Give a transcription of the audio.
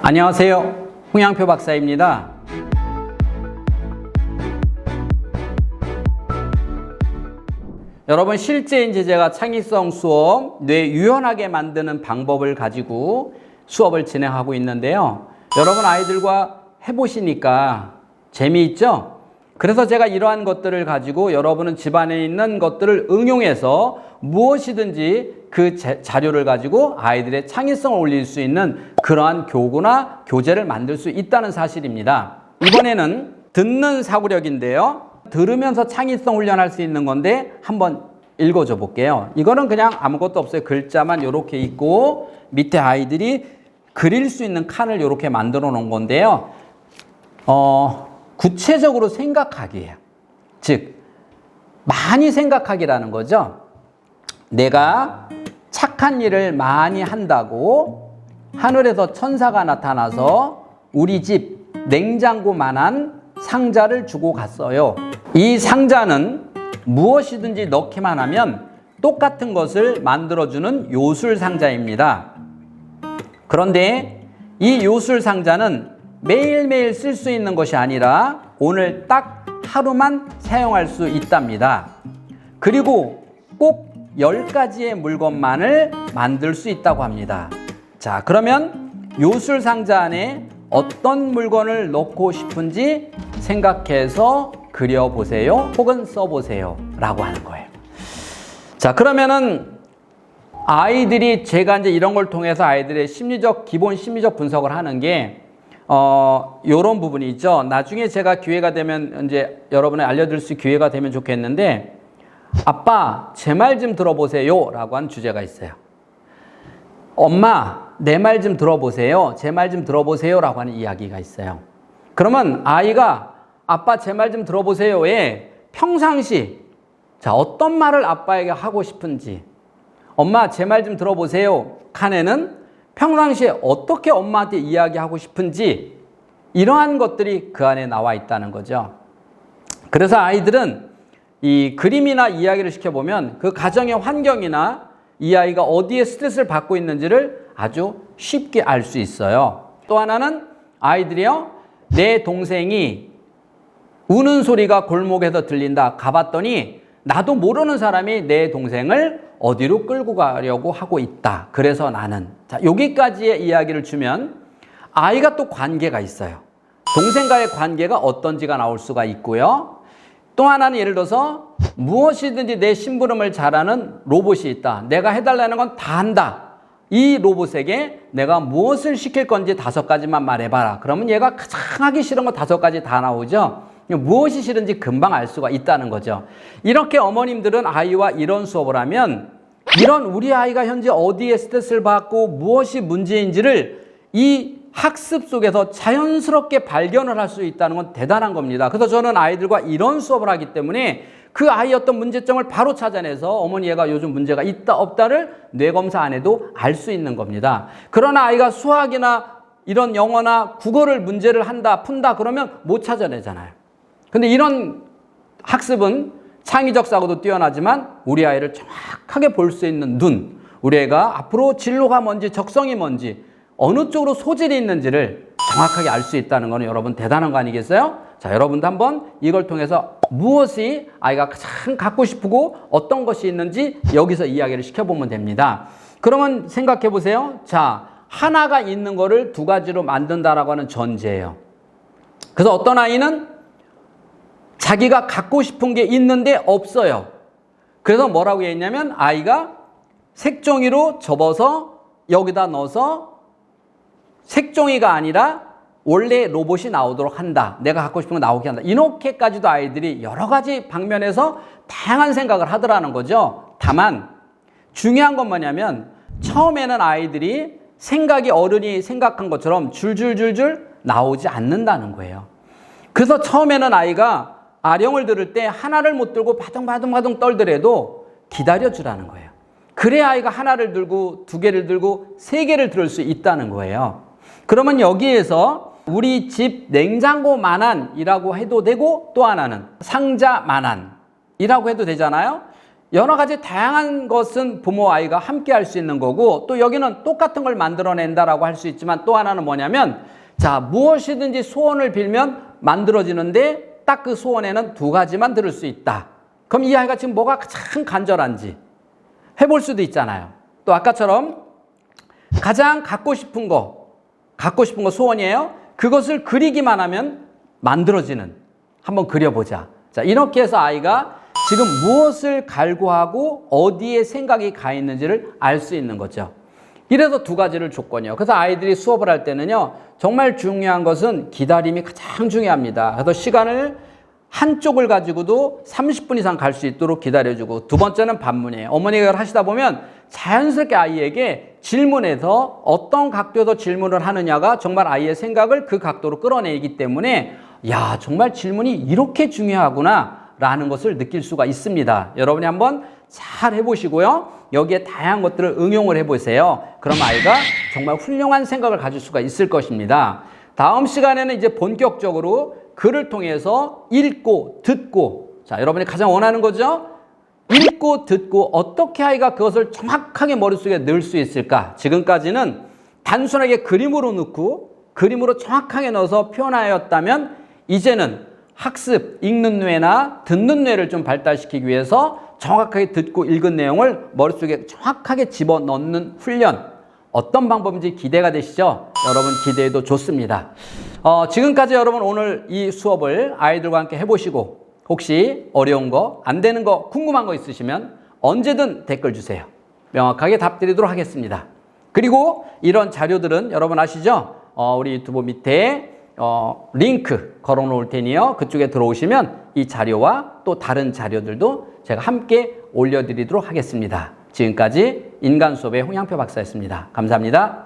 안녕하세요. 홍양표 박사입니다. 여러분, 실제 이제 제가 창의성 수업, 뇌 유연하게 만드는 방법을 가지고 수업을 진행하고 있는데요. 여러분 아이들과 해보시니까 재미있죠? 그래서 제가 이러한 것들을 가지고 여러분은 집안에 있는 것들을 응용해서 무엇이든지 그 자료를 가지고 아이들의 창의성을 올릴 수 있는 그러한 교구나 교재를 만들 수 있다는 사실입니다. 이번에는 듣는 사고력인데요. 들으면서 창의성 훈련할 수 있는 건데 한번 읽어줘 볼게요. 이거는 그냥 아무것도 없어요. 글자만 이렇게 있고 밑에 아이들이 그릴 수 있는 칸을 이렇게 만들어 놓은 건데요. 구체적으로 생각하기예요. 즉, 많이 생각하기라는 거죠. 내가 착한 일을 많이 한다고 하늘에서 천사가 나타나서 우리 집 냉장고만한 상자를 주고 갔어요. 이 상자는 무엇이든지 넣기만 하면 똑같은 것을 만들어주는 요술 상자입니다. 그런데 이 요술 상자는 매일매일 쓸 수 있는 것이 아니라 오늘 딱 하루만 사용할 수 있답니다. 그리고 꼭 10가지의 물건만을 만들 수 있다고 합니다. 자, 그러면 요술 상자 안에 어떤 물건을 넣고 싶은지 생각해서 그려보세요. 혹은 써보세요. 라고 하는 거예요. 자, 그러면은 아이들이 제가 이제 이런 걸 통해서 아이들의 기본 심리적 분석을 하는 게 요런 부분이 있죠. 나중에 제가 기회가 되면 이제 여러분에 알려드릴 수 기회가 되면 좋겠는데, 아빠, 제 말 좀 들어보세요. 라고 하는 주제가 있어요. 엄마, 내 말 좀 들어보세요. 제 말 좀 들어보세요. 라고 하는 이야기가 있어요. 그러면 아이가 아빠, 제 말 좀 들어보세요에 평상시, 자, 어떤 말을 아빠에게 하고 싶은지, 엄마, 제 말 좀 들어보세요. 칸에는 평상시에 어떻게 엄마한테 이야기하고 싶은지, 이러한 것들이 그 안에 나와 있다는 거죠. 그래서 아이들은 이 그림이나 이야기를 시켜보면 그 가정의 환경이나 이 아이가 어디에 스트레스를 받고 있는지를 아주 쉽게 알 수 있어요. 또 하나는 아이들이요, 내 동생이 우는 소리가 골목에서 들린다. 가봤더니 나도 모르는 사람이 내 동생을 어디로 끌고 가려고 하고 있다. 그래서 나는. 자, 여기까지의 이야기를 주면 아이가 또 관계가 있어요. 동생과의 관계가 어떤지가 나올 수가 있고요. 또 하나는 예를 들어서 무엇이든지 내 심부름을 잘하는 로봇이 있다. 내가 해달라는 건 다 한다. 이 로봇에게 내가 무엇을 시킬 건지 5가지만 말해봐라. 그러면 얘가 가장 하기 싫은 거 5가지 다 나오죠. 무엇이 싫은지 금방 알 수가 있다는 거죠. 이렇게 어머님들은 아이와 이런 수업을 하면 이런 우리 아이가 현재 어디에 스트레스를 받고 무엇이 문제인지를 이 학습 속에서 자연스럽게 발견을 할 수 있다는 건 대단한 겁니다. 그래서 저는 아이들과 이런 수업을 하기 때문에 그 아이의 어떤 문제점을 바로 찾아내서 어머니 얘가 요즘 문제가 있다 없다를 뇌검사 안 해도 알 수 있는 겁니다. 그러나 아이가 수학이나 이런 영어나 국어를 문제를 푼다 그러면 못 찾아내잖아요. 근데 이런 학습은 창의적 사고도 뛰어나지만 우리 아이를 정확하게 볼 수 있는 눈, 우리 애가 앞으로 진로가 뭔지 적성이 뭔지 어느 쪽으로 소질이 있는지를 정확하게 알 수 있다는 것은 여러분 대단한 거 아니겠어요? 자, 여러분도 한번 이걸 통해서 무엇이 아이가 가장 갖고 싶고 어떤 것이 있는지 여기서 이야기를 시켜보면 됩니다. 그러면 생각해 보세요. 자, 하나가 있는 거를 2가지로 만든다라고 하는 전제예요. 그래서 어떤 아이는 자기가 갖고 싶은 게 있는데 없어요. 그래서 뭐라고 했냐면 아이가 색종이로 접어서 여기다 넣어서 색종이가 아니라 원래 로봇이 나오도록 한다. 내가 갖고 싶은 거 나오게 한다. 이렇게까지도 아이들이 여러 가지 방면에서 다양한 생각을 하더라는 거죠. 다만 중요한 건 뭐냐면 처음에는 아이들이 생각이 어른이 생각한 것처럼 줄줄줄줄 나오지 않는다는 거예요. 그래서 처음에는 아이가 아령을 들을 때 하나를 못 들고 바둥바둥 떨더라도 기다려주라는 거예요. 그래야 아이가 하나를 들고 2개를 들고 3개를 들을 수 있다는 거예요. 그러면 여기에서 우리 집 냉장고만한이라고 해도 되고 또 하나는 상자만한이라고 해도 되잖아요. 여러 가지 다양한 것은 부모 아이가 함께 할 수 있는 거고, 또 여기는 똑같은 걸 만들어낸다라고 할 수 있지만, 또 하나는 뭐냐면, 자, 무엇이든지 소원을 빌면 만들어지는데 딱 그 소원에는 두 가지만 들을 수 있다. 그럼 이 아이가 지금 뭐가 가장 간절한지 해볼 수도 있잖아요. 또 아까처럼 가장 갖고 싶은 거 소원이에요. 그것을 그리기만 하면 만들어지는, 한번 그려보자. 자, 이렇게 해서 아이가 지금 무엇을 갈구하고 어디에 생각이 가 있는지를 알 수 있는 거죠. 이래서 두 가지를 줬거든요. 그래서 아이들이 수업을 할 때는요, 정말 중요한 것은 기다림이 가장 중요합니다. 그래서 시간을 한쪽을 가지고도 30분 이상 갈 수 있도록 기다려주고, 두 번째는 반문이에요. 어머니가 이걸 하시다 보면 자연스럽게 아이에게 질문해서 어떤 각도에서 질문을 하느냐가 정말 아이의 생각을 그 각도로 끌어내기 때문에, 야, 정말 질문이 이렇게 중요하구나 라는 것을 느낄 수가 있습니다. 여러분이 한번 잘 해보시고요. 여기에 다양한 것들을 응용을 해보세요. 그럼 아이가 정말 훌륭한 생각을 가질 수가 있을 것입니다. 다음 시간에는 이제 본격적으로 글을 통해서 읽고 듣고, 자, 여러분이 가장 원하는 거죠? 읽고 듣고 어떻게 아이가 그것을 정확하게 머릿속에 넣을 수 있을까? 지금까지는 단순하게 그림으로 넣고 그림으로 정확하게 넣어서 표현하였다면, 이제는 학습, 읽는 뇌나 듣는 뇌를 좀 발달시키기 위해서 정확하게 듣고 읽은 내용을 머릿속에 정확하게 집어넣는 훈련, 어떤 방법인지 기대가 되시죠? 여러분 기대해도 좋습니다. 지금까지 여러분 오늘 이 수업을 아이들과 함께 해보시고, 혹시 어려운 거, 안 되는 거, 궁금한 거 있으시면 언제든 댓글 주세요. 명확하게 답 드리도록 하겠습니다. 그리고 이런 자료들은 여러분 아시죠? 우리 유튜브 밑에 링크 걸어 놓을 테니요. 그쪽에 들어오시면 이 자료와 또 다른 자료들도 제가 함께 올려드리도록 하겠습니다. 지금까지 인간수업의 홍양표 박사였습니다. 감사합니다.